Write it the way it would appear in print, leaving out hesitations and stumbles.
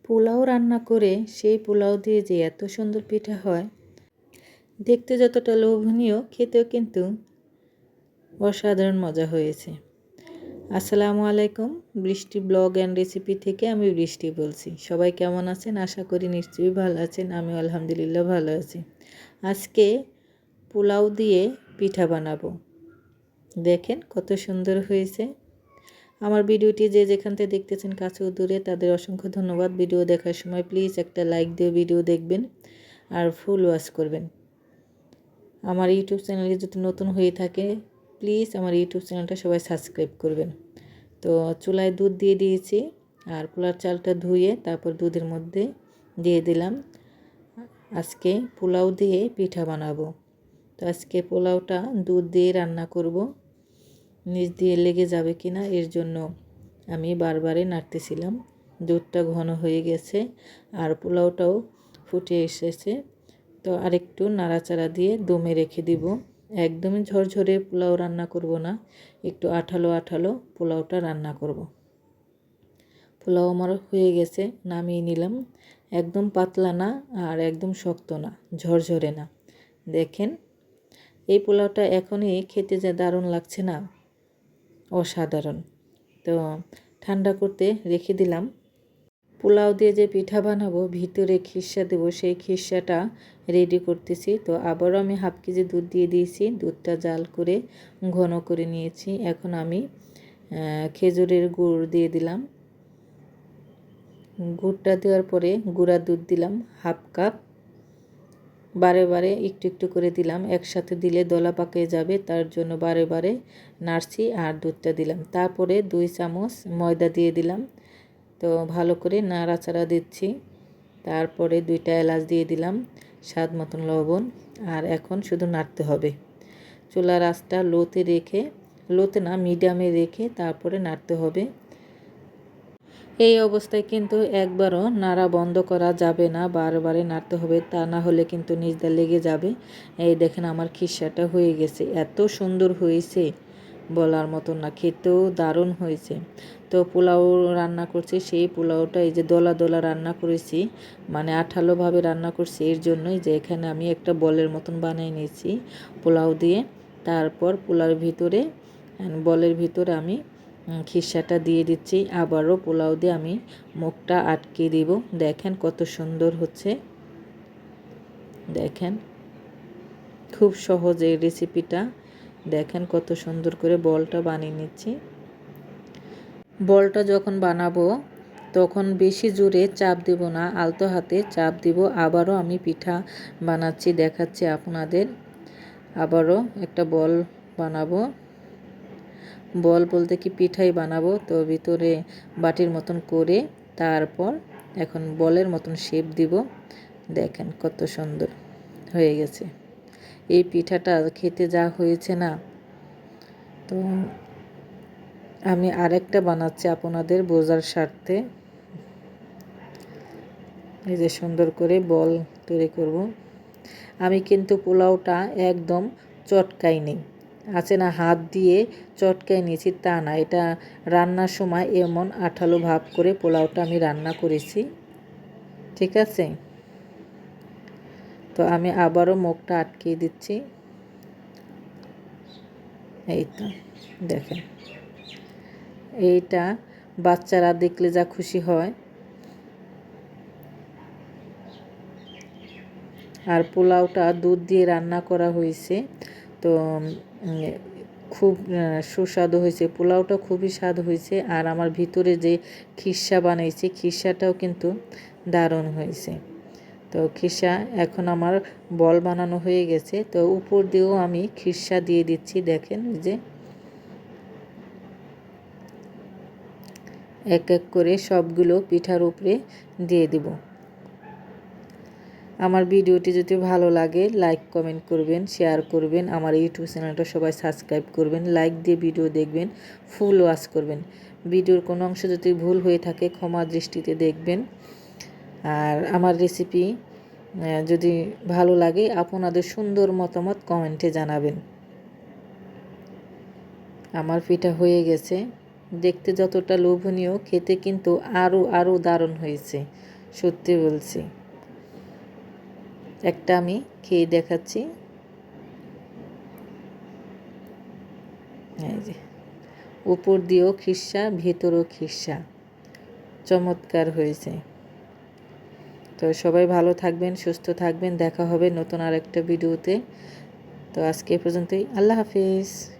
পোলাও রান্না করে সেই পোলাও দিয়ে যে এত সুন্দর পিঠা হয়, দেখতে যতটা লোভনীয়, খেতেও কিন্তু অসাধারণ মজা হয়েছে। আসসালামু আলাইকুম, বৃষ্টি ব্লগ অ্যান্ড রেসিপি থেকে আমি বৃষ্টি বলছি। সবাই কেমন আছেন? আশা করি নিশ্চয়ই ভালো আছেন। আমি আলহামদুলিল্লাহ ভালো আছি। আজকে পোলাও দিয়ে পিঠা বানাবো। দেখেন কত সুন্দর হয়েছে। আমার ভিডিওটি যে যেখান থেকে দেখতেছেন কাছে ও দূরে, তাদের অসংখ্য ধন্যবাদ। ভিডিও দেখার সময় প্লিজ একটা লাইক দিয়ে ভিডিও দেখবেন আর ফুল ওয়াচ করবেন। আমার ইউটিউব চ্যানেলে যদি নতুন হয়ে থাকে প্লিজ আমার ইউটিউব চ্যানেলটা সবাই সাবস্ক্রাইব করবেন। তো চুলায় দুধ দিয়ে দিয়েছি আর পোলার চালটা ধুয়ে তারপর দুধের মধ্যে দিয়ে দিলাম। আজকে পোলাও দিয়ে পিঠা বানাবো। তো আজকে পোলাওটা দুধ দিয়ে রান্না করব। নিচ দিয়ে লেগে যাবে কিনা এর জন্য আমি বারবারই নাড়তেছিলাম। দুধটা ঘন হয়ে গেছে আর পোলাওটাও ফুটে এসেছে। তো আরেকটু নাড়াচাড়া দিয়ে দমে রেখে দিব। একদমই ঝরঝরে পোলাও রান্না করব না, একটু আঠালো আঠালো পোলাওটা রান্না করব। পোলাও আমার হয়ে গেছে, নামিয়ে নিলাম। একদম পাতলা না আর একদম শক্ত না, ঝরঝরে না। দেখেন এই পোলাওটা এখনই খেতে যা দারুণ লাগছে না, অসাধারণ। তো ঠান্ডা করতে রেখে দিলাম। পোলাও দিয়ে যে পিঠা বানাবো, ভিতরে খিরসা দেবো, সেই খিরসাটা রেডি করতেছি। তো আবারও আমি হাফ কেজি দুধ দিয়ে দিয়েছি। দুধটা জাল করে ঘন করে নিয়েছি। এখন আমি খেজুরের গুড় দিয়ে দিলাম। গুড়টা দেওয়ার পরে গুঁড়া দুধ দিলাম হাফ কাপ। বারে বারে একটু একটু করে দিলাম, একসাথে দিলে দলা পাকিয়ে যাবে, তার জন্য বারে বারে নাড়ছি আর দুধটা দিলাম। তারপরে 2 চামচ ময়দা দিয়ে দিলাম। তো ভালো করে নাড়াচাড়া দিচ্ছি। তারপরে 2টা এলাচ দিয়ে দিলাম, স্বাদ মতন লবণ। আর এখন শুধু নাড়তে হবে। চুলার আঁচটা লোতে না মিডিয়ামে রেখে তারপরে নাড়তে হবে। এই অবস্থায় কিন্তু একবারও নাড়া বন্ধ করা যাবে না, বারবারে নাড়তে হবে, তা না হলে কিন্তু নিচটা লেগে যাবে। এই দেখেন আমার খিরসাটা হয়ে গেছে, এত সুন্দর হয়েছে বলার মতো না, খেতেও দারুণ হয়েছে। তো পোলাও রান্না করছি, সেই পোলাওটা এই যে দলা দলা রান্না করেছি, মানে আঠালোভাবে রান্না করছি। এর জন্যই যে এখানে আমি একটা বলের মতন বানিয়ে নিয়েছি পোলাও দিয়ে। তারপর বলের ভিতরে আমি খিরসাটা দিয়ে দিচ্ছি। আবারও পোলাও দিয়ে আমি মুখটা আটকে দিব। দেখেন কত সুন্দর হচ্ছে। দেখেন খুব সহজ এই রেসিপিটা। দেখেন কত সুন্দর করে বলটা বানিয়ে নিচ্ছি। বলটা যখন বানাবো তখন বেশি জোরে চাপ দেব না, আলতো হাতে চাপ দিব। আবারও আমি পিঠা বানাচ্ছি, দেখাচ্ছি আপনাদের। আবারও একটা বল বানাবো। বল বলতে কি পিঠাই বানাবো। তো ভিতরে বাটির মতন করে তারপর এখন বলের মতন শেপ দিব। দেখেন কত সুন্দর হয়ে গেছে। এই পিঠাটা খেতে যা হয়েছে না, তো আমি আরেকটা বানাচ্ছি আপনাদের বোঝার স্বার্থে। এই যে সুন্দর করে বল তৈরি করব। আমি কিন্তু পোলাওটা একদম চটকাই নেই, আছে না হাত দিয়ে চটকাই নিয়েছি তা না, এটা রান্নার সময় এমন আঠালো ভাব করে পোলাওটা আমি রান্না করেছি, ঠিক আছে। তো আমি আবারও মুখটা আটকে দিচ্ছি। এই তো দেখেন, এইটা বাচ্চারা দেখলে যা খুশি হয়। আর পোলাওটা দুধ দিয়ে রান্না করা হয়েছে, তো খুব সুস্বাদু হয়েছে। পোলাওটা খুবই স্বাদ হয়েছে। আর আমার ভিতরে যে খিরসা বানাইছি, খিরসাটাও কিন্তু দারুণ হয়েছে। তো খিরসা এখন আমার বল বানানো হয়ে গেছে। তো উপর দিয়েও আমি খিরসা দিয়ে দিচ্ছি। দেখেন যে এক এক করে সবগুলো পিঠার উপরে দিয়ে দিব। আমার ভিডিওটি যদি ভালো লাগে লাইক কমেন্ট করবেন, শেয়ার করবেন। আমার ইউটিউব চ্যানেলটা সবাই সাবস্ক্রাইব করবেন, লাইক দিয়ে ভিডিও দেখবেন, ফুল ওয়াচ করবেন। ভিডিওর কোনো অংশ যদি ভুল হয়ে থাকে ক্ষমা দৃষ্টিতে দেখবেন। আর আমার রেসিপি যদি ভালো লাগে আপনাদের সুন্দর মতামত কমেন্টে জানাবেন। আমার পিঠা হয়ে গেছে, দেখতে যতটা লোভনীয়, খেতে কিন্তু আরও দারুণ হয়েছে। সত্যি বলছি। একটা আমি খেয়ে দেখাচ্ছি। এই যে উপর দিয়েও খিসা, ভেতরও খিসা, চমৎকার হয়েছে। তো সবাই ভালো থাকবেন, সুস্থ থাকবেন। দেখা হবে নতুন আরেকটা ভিডিওতে। তো আজকে এ পর্যন্তই। আল্লাহ হাফিজ।